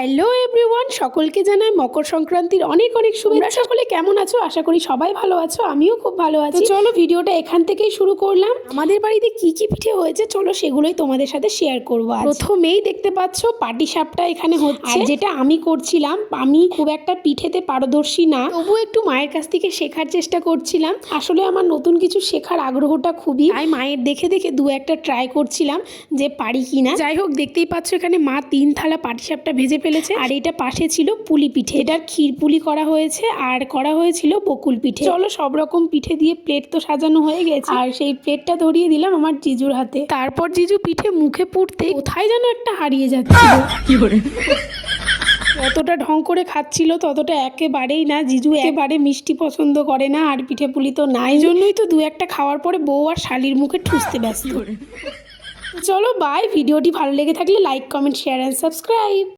Hello everyone, সকলকে জানাই মকর সংক্রান্তির অনেক অনেক শুভেচ্ছা। সকলে কেমন আছো? আশা করি সবাই ভালো আছো, আমিও খুব ভালো আছি। চলো ভিডিওটা এখান থেকেই শুরু করলাম। আমাদের বাড়িতে কি কি পিঠে হয়েছে চলো সেগুলোই তোমাদের সাথে শেয়ার করবো। প্রথমেই দেখতে পাচ্ছ পাটিসাপটা এখানে হচ্ছে, আর যেটা আমি করছিলাম, আমি খুব একটা পিঠেতে পারদর্শী না, তবুও একটু মায়ের কাছ থেকে শেখার চেষ্টা করছিলাম। আসলে আমার নতুন কিছু শেখার আগ্রহটা খুবই, তাই মায়ের দেখে দেখে দু একটা ট্রাই করছিলাম যে পারি কিনা। যাই হোক, দেখতেই পাচ্ছ এখানে মা 3 থালা পাটিসাপটা ভেজে ফেলেছে, আর এটা পাশে ছিল পুলি পিঠে। এটার ক্ষীর পুলি করা হয়েছে আর করা হয়েছিল বকুল পিঠে। চলো সব রকম পিঠে দিয়ে প্লেট তো সাজানো হয়ে গেছে, আর সেই প্লেটটা ধরিয়ে দিলাম আমার জিজুর হাতে। তারপর জিজু পিঠে মুখে পুড়তে কোথায় যেন একটা হারিয়ে যাচ্ছিল। যতটা ঢং করে খাচ্ছিল ততটা একেবারেই না। জিজু একেবারে মিষ্টি পছন্দ করে না, আর পিঠে পুলি তো নাই, জন্যই তো দু একটা খাওয়ার পরে বউ আর শালির মুখে ঠুসতে ব্যস্ত। চলো বাই। ভিডিওটি ভালো লেগে থাকলে like, comment, share and subscribe.